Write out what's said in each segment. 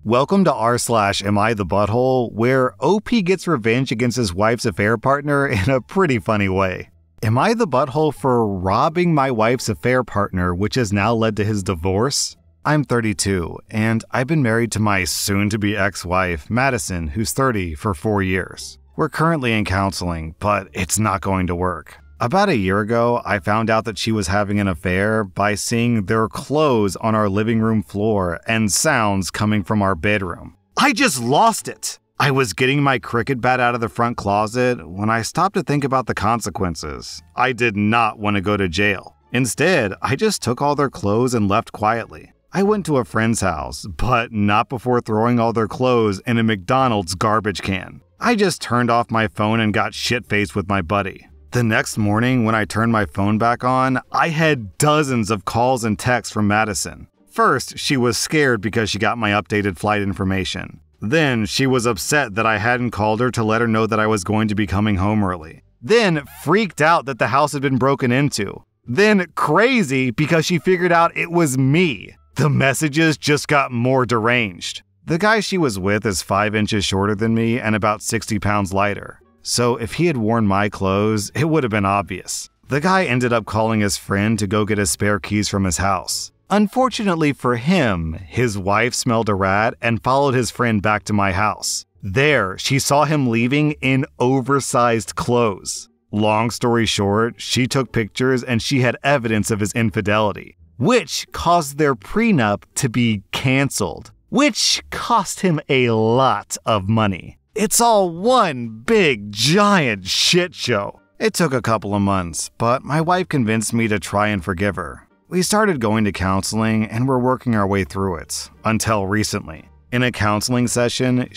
Welcome to rSlash Am I the Butthole, where OP gets revenge against his wife's affair partner in a pretty funny way. Am I the butthole for robbing my wife's affair partner, which has now led to his divorce? I'm 32, and I've been married to my soon-to-be ex-wife, Madison, who's 30, for 4 years. We're currently in counseling, but it's not going to work. About a year ago, I found out that she was having an affair by seeing their clothes on our living room floor and sounds coming from our bedroom. I just lost it! I was getting my cricket bat out of the front closet when I stopped to think about the consequences. I did not want to go to jail. Instead, I just took all their clothes and left quietly. I went to a friend's house, but not before throwing all their clothes in a McDonald's garbage can. I just turned off my phone and got shit-faced with my buddy. The next morning, when I turned my phone back on, I had dozens of calls and texts from Madison. First, she was scared because she got my updated flight information. Then, she was upset that I hadn't called her to let her know that I was going to be coming home early. Then, freaked out that the house had been broken into. Then, crazy because she figured out it was me. The messages just got more deranged. The guy she was with is 5 inches shorter than me and about 60 pounds lighter. So if he had worn my clothes, it would have been obvious. The guy ended up calling his friend to go get his spare keys from his house. Unfortunately for him, his wife smelled a rat and followed his friend back to my house. There, she saw him leaving in oversized clothes. Long story short, she took pictures and she had evidence of his infidelity, which caused their prenup to be canceled, which cost him a lot of money. It's all one big, giant shit show. It took a couple of months, but my wife convinced me to try and forgive her. We started going to counseling and we're working our way through it, until recently. In a counseling session,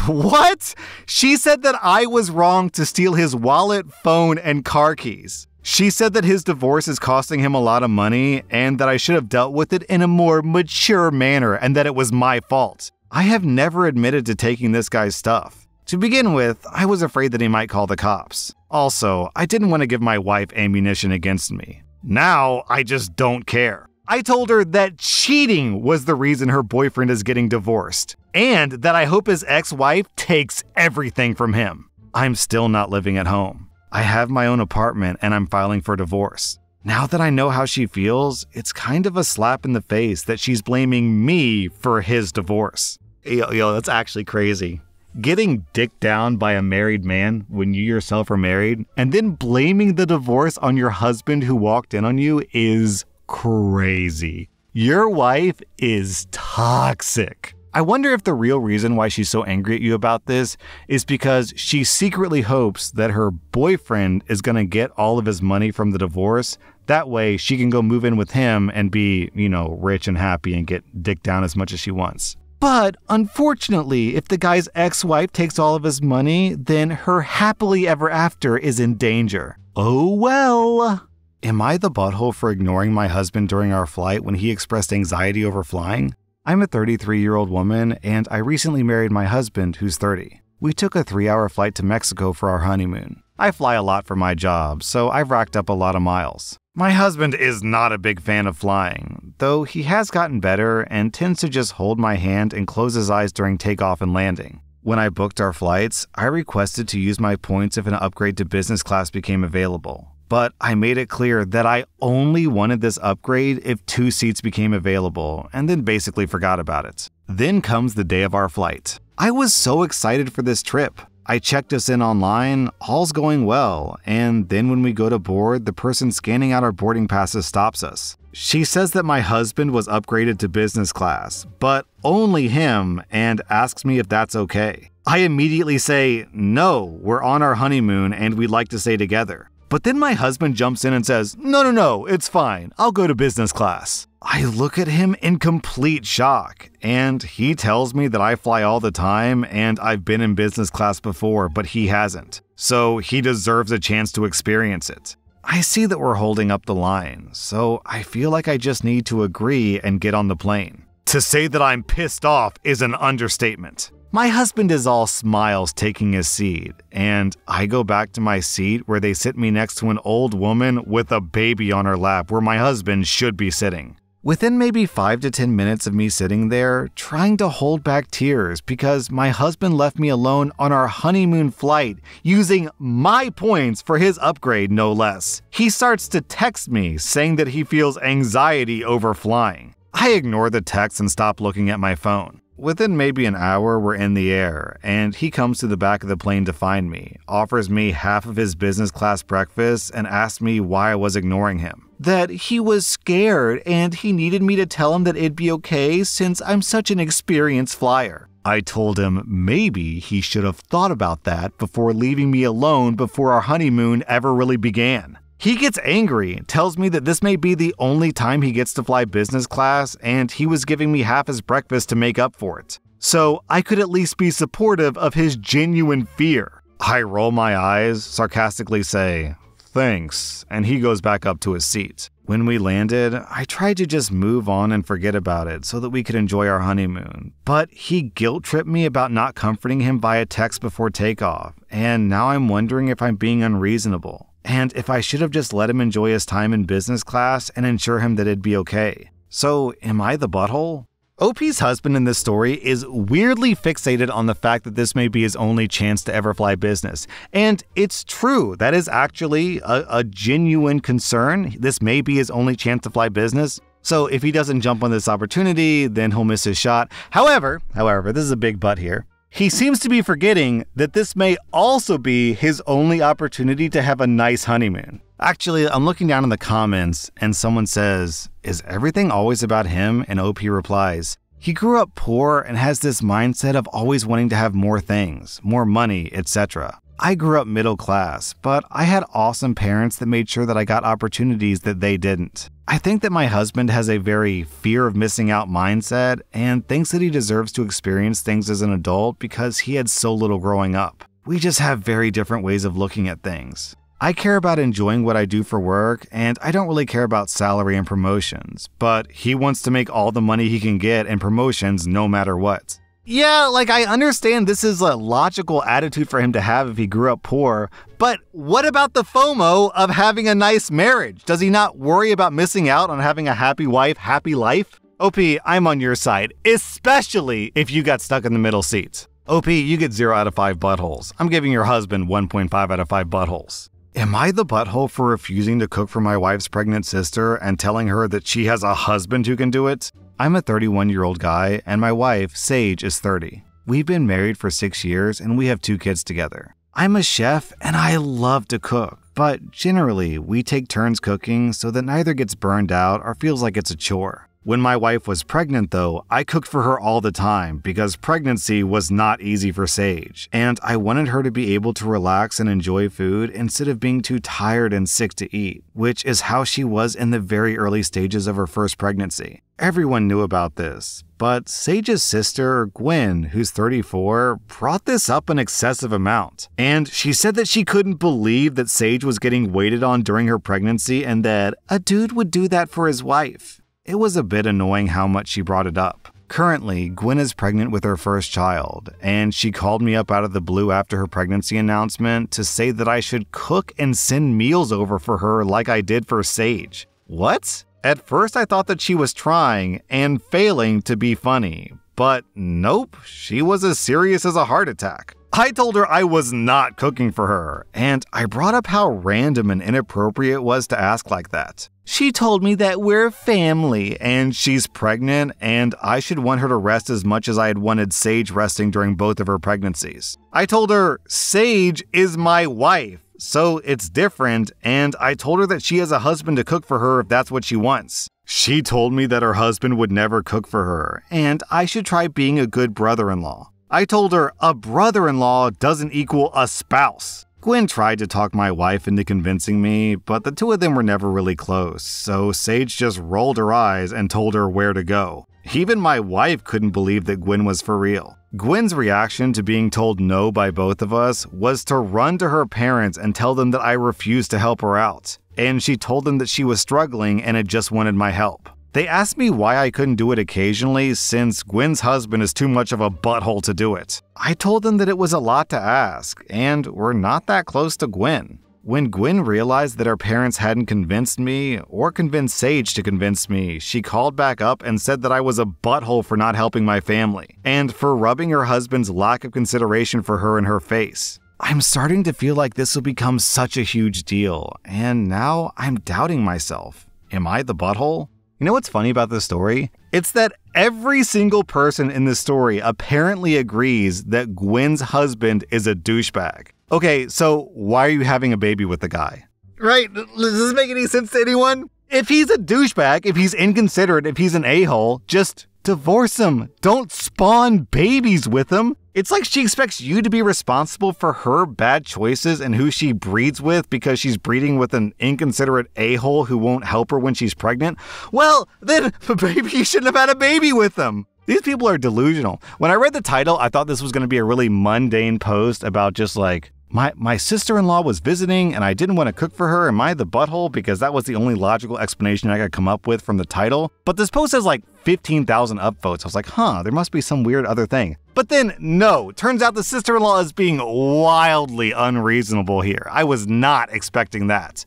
What? She said that I was wrong to steal his wallet, phone, and car keys. She said that his divorce is costing him a lot of money and that I should have dealt with it in a more mature manner and that it was my fault. I have never admitted to taking this guy's stuff. To begin with, I was afraid that he might call the cops. Also, I didn't want to give my wife ammunition against me. Now, I just don't care. I told her that cheating was the reason her boyfriend is getting divorced, and that I hope his ex-wife takes everything from him. I'm still not living at home. I have my own apartment and I'm filing for divorce. Now that I know how she feels, it's kind of a slap in the face that she's blaming me for his divorce. Yo, that's actually crazy. Getting dicked down by a married man when you yourself are married, and then blaming the divorce on your husband who walked in on you is crazy. Your wife is toxic. I wonder if the real reason why she's so angry at you about this is because she secretly hopes that her boyfriend is gonna get all of his money from the divorce. That way she can go move in with him and be, rich and happy and get dicked down as much as she wants. But unfortunately, if the guy's ex-wife takes all of his money, then her happily ever after is in danger. Oh well. Am I the butthole for ignoring my husband during our flight when he expressed anxiety over flying? I'm a 33-year-old woman, and I recently married my husband, who's 30. We took a 3-hour flight to Mexico for our honeymoon. I fly a lot for my job, so I've racked up a lot of miles. My husband is not a big fan of flying, though he has gotten better and tends to just hold my hand and close his eyes during takeoff and landing. When I booked our flights, I requested to use my points if an upgrade to business class became available. But I made it clear that I only wanted this upgrade if 2 seats became available, and then basically forgot about it. Then comes the day of our flight. I was so excited for this trip. I checked us in online, all's going well, and then when we go to board, the person scanning out our boarding passes stops us. She says that my husband was upgraded to business class, but only him, and asks me if that's okay. I immediately say, no, we're on our honeymoon and we'd like to stay together. But then my husband jumps in and says, no, it's fine, I'll go to business class. I look at him in complete shock, and he tells me that I fly all the time and I've been in business class before, but he hasn't. So he deserves a chance to experience it. I see that we're holding up the line, so I feel like I just need to agree and get on the plane. To say that I'm pissed off is an understatement. My husband is all smiles taking his seat, and I go back to my seat where they sit me next to an old woman with a baby on her lap where my husband should be sitting. Within maybe 5 to 10 minutes of me sitting there, trying to hold back tears because my husband left me alone on our honeymoon flight, using my points for his upgrade no less, he starts to text me saying that he feels anxiety over flying. I ignore the text and stop looking at my phone. Within maybe an hour, we're in the air, and he comes to the back of the plane to find me, offers me half of his business class breakfast, and asks me why I was ignoring him. That he was scared and he needed me to tell him that it'd be okay since I'm such an experienced flyer. I told him maybe he should have thought about that before leaving me alone before our honeymoon ever really began. He gets angry, tells me that this may be the only time he gets to fly business class, and he was giving me half his breakfast to make up for it. So I could at least be supportive of his genuine fear. I roll my eyes, sarcastically say, "Thanks," and he goes back up to his seat. When we landed, I tried to just move on and forget about it so that we could enjoy our honeymoon. But he guilt-tripped me about not comforting him via text before takeoff, and now I'm wondering if I'm being unreasonable. And if I should have just let him enjoy his time in business class and ensure him that it'd be okay. So, am I the butthole? OP's husband in this story is weirdly fixated on the fact that this may be his only chance to ever fly business. And it's true, that is actually a genuine concern. This may be his only chance to fly business. So if he doesn't jump on this opportunity, then he'll miss his shot. However, this is a big but here. He seems to be forgetting that this may also be his only opportunity to have a nice honeymoon. Actually, I'm looking down in the comments and someone says, "Is everything always about him?" And OP replies, "He grew up poor and has this mindset of always wanting to have more things, more money, etc. I grew up middle class, but I had awesome parents that made sure that I got opportunities that they didn't. I think that my husband has a very fear of missing out mindset and thinks that he deserves to experience things as an adult because he had so little growing up. We just have very different ways of looking at things. I care about enjoying what I do for work, and I don't really care about salary and promotions, but he wants to make all the money he can get in promotions no matter what." Yeah, I understand this is a logical attitude for him to have if he grew up poor, but what about the FOMO of having a nice marriage? Does he not worry about missing out on having a happy wife, happy life? OP, I'm on your side, especially if you got stuck in the middle seat. OP, you get 0 out of 5 buttholes. I'm giving your husband 1.5 out of 5 buttholes. Am I the butthole for refusing to cook for my wife's pregnant sister and telling her that she has a husband who can do it? I'm a 31-year-old guy, and my wife, Sage, is 30. We've been married for 6 years, and we have 2 kids together. I'm a chef, and I love to cook, but generally, we take turns cooking so that neither gets burned out or feels like it's a chore. When my wife was pregnant, though, I cooked for her all the time because pregnancy was not easy for Sage, and I wanted her to be able to relax and enjoy food instead of being too tired and sick to eat, which is how she was in the very early stages of her first pregnancy. Everyone knew about this, but Sage's sister, Gwen, who's 34, brought this up an excessive amount. And she said that she couldn't believe that Sage was getting waited on during her pregnancy and that a dude would do that for his wife. It was a bit annoying how much she brought it up. Currently, Gwen is pregnant with her first child, and she called me up out of the blue after her pregnancy announcement to say that I should cook and send meals over for her like I did for Sage. What? At first I thought that she was trying and failing to be funny, but nope, she was as serious as a heart attack. I told her I was not cooking for her, and I brought up how random and inappropriate it was to ask like that. She told me that we're family and she's pregnant and I should want her to rest as much as I had wanted Sage resting during both of her pregnancies. I told her Sage is my wife, so it's different, and I told her that she has a husband to cook for her if that's what she wants. She told me that her husband would never cook for her and I should try being a good brother-in-law. I told her a brother-in-law doesn't equal a spouse. Gwen tried to talk my wife into convincing me, but the two of them were never really close, so Sage just rolled her eyes and told her where to go. Even my wife couldn't believe that Gwen was for real. Gwen's reaction to being told no by both of us was to run to her parents and tell them that I refused to help her out, and she told them that she was struggling and had just wanted my help. They asked me why I couldn't do it occasionally since Gwen's husband is too much of a butthole to do it. I told them that it was a lot to ask, and we're not that close to Gwen. When Gwen realized that her parents hadn't convinced me, or convinced Sage to convince me, she called back up and said that I was a butthole for not helping my family, and for rubbing her husband's lack of consideration for her in her face. I'm starting to feel like this will become such a huge deal, and now I'm doubting myself. Am I the butthole? You know what's funny about this story? It's that every single person in this story apparently agrees that Gwen's husband is a douchebag. Okay, so why are you having a baby with the guy? Right? Does this make any sense to anyone? If he's a douchebag, if he's inconsiderate, if he's an a-hole, just divorce him. Don't spawn babies with him. It's like she expects you to be responsible for her bad choices and who she breeds with because she's breeding with an inconsiderate a-hole who won't help her when she's pregnant. Well, then maybe you shouldn't have had a baby with them. These people are delusional. When I read the title, I thought this was going to be a really mundane post about just like, my sister-in-law was visiting and I didn't want to cook for her. Am I the butthole? Because that was the only logical explanation I could come up with from the title. But this post has like 15,000 upvotes. I was like, there must be some weird other thing. But then, no, turns out the sister-in-law is being wildly unreasonable here. I was not expecting that.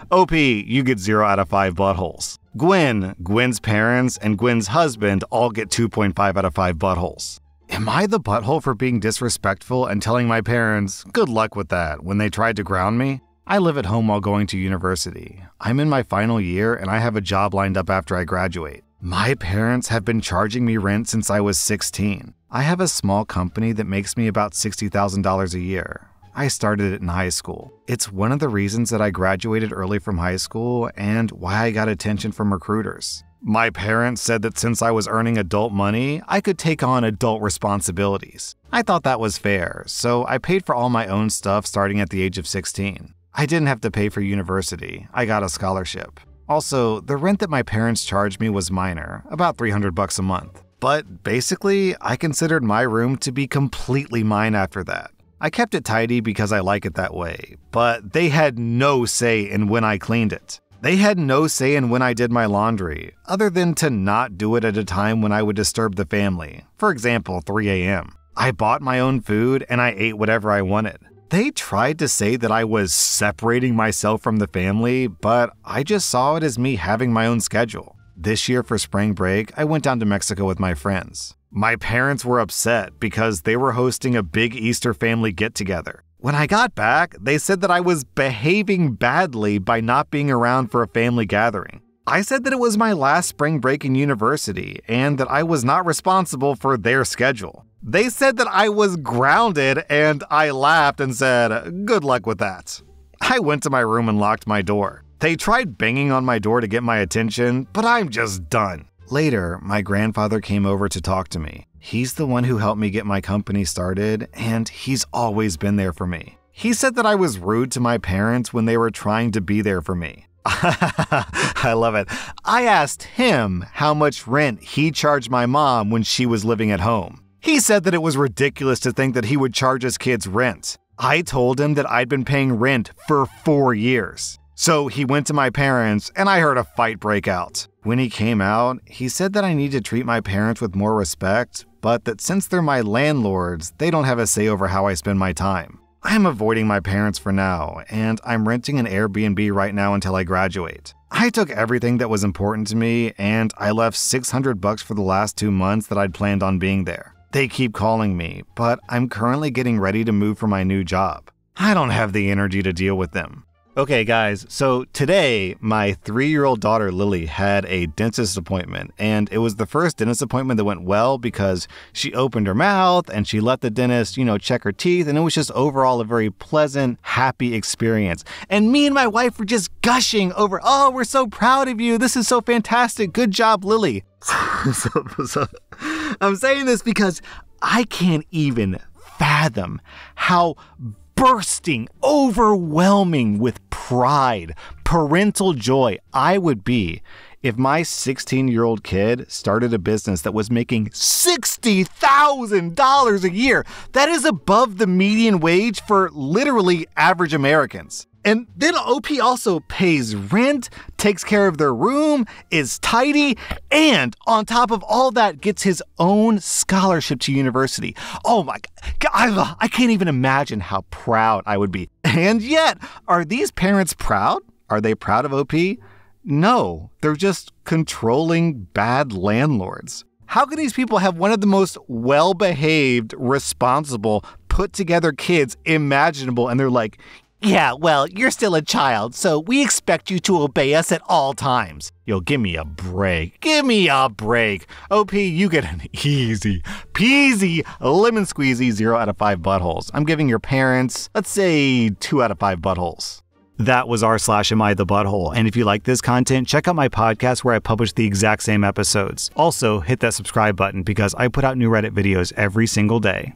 OP, you get 0 out of 5 buttholes. Gwen, Gwen's parents, and Gwen's husband all get 2.5 out of 5 buttholes. Am I the butthole for being disrespectful and telling my parents, good luck with that, when they tried to ground me? I live at home while going to university. I'm in my final year and I have a job lined up after I graduate. My parents have been charging me rent since I was 16. I have a small company that makes me about $60,000 a year. I started it in high school. It's one of the reasons that I graduated early from high school and why I got attention from recruiters. My parents said that since I was earning adult money, I could take on adult responsibilities. I thought that was fair, so I paid for all my own stuff starting at the age of 16. I didn't have to pay for university. I got a scholarship. Also, the rent that my parents charged me was minor, about $300 a month. But basically, I considered my room to be completely mine after that. I kept it tidy because I like it that way, but they had no say in when I cleaned it. They had no say in when I did my laundry, other than to not do it at a time when I would disturb the family, for example, 3 a.m. I bought my own food and I ate whatever I wanted. They tried to say that I was separating myself from the family, but I just saw it as me having my own schedule. This year for spring break, I went down to Mexico with my friends. My parents were upset because they were hosting a big Easter family get-together. When I got back, they said that I was behaving badly by not being around for a family gathering. I said that it was my last spring break in university and that I was not responsible for their schedule. They said that I was grounded and I laughed and said, good luck with that. I went to my room and locked my door. They tried banging on my door to get my attention, but I'm just done. Later, my grandfather came over to talk to me. He's the one who helped me get my company started, and he's always been there for me. He said that I was rude to my parents when they were trying to be there for me. I love it. I asked him how much rent he charged my mom when she was living at home. He said that it was ridiculous to think that he would charge his kids rent. I told him that I'd been paying rent for 4 years. So he went to my parents, and I heard a fight break out. When he came out, he said that I need to treat my parents with more respect, but that since they're my landlords, they don't have a say over how I spend my time. I'm avoiding my parents for now, and I'm renting an Airbnb right now until I graduate. I took everything that was important to me, and I left $600 for the last 2 months that I'd planned on being there. They keep calling me, but I'm currently getting ready to move for my new job. I don't have the energy to deal with them. Okay guys, so today my 3-year-old daughter Lily had a dentist appointment, and it was the first dentist appointment that went well because she opened her mouth and she let the dentist, check her teeth, and it was just overall a very pleasant, happy experience. And me and my wife were just gushing over, oh, we're so proud of you, this is so fantastic, good job Lily. So I'm saying this because I can't even fathom how bursting, overwhelming with pride, parental joy I would be if my 16-year-old kid started a business that was making $60,000 a year. That is above the median wage for literally average Americans. And then OP also pays rent, takes care of their room, is tidy, and on top of all that gets his own scholarship to university. Oh my God, I can't even imagine how proud I would be. And yet, are these parents proud? Are they proud of OP? No, they're just controlling bad landlords. How can these people have one of the most well-behaved, responsible, put-together kids imaginable, and they're like, yeah, well, you're still a child, so we expect you to obey us at all times. Yo, give me a break. Give me a break. OP, you get an easy peasy lemon squeezy 0 out of 5 buttholes. I'm giving your parents, let's say, 2 out of 5 buttholes. That was rSlash Am I the Butthole? And if you like this content, check out my podcast where I publish the exact same episodes. Also, hit that subscribe button because I put out new Reddit videos every single day.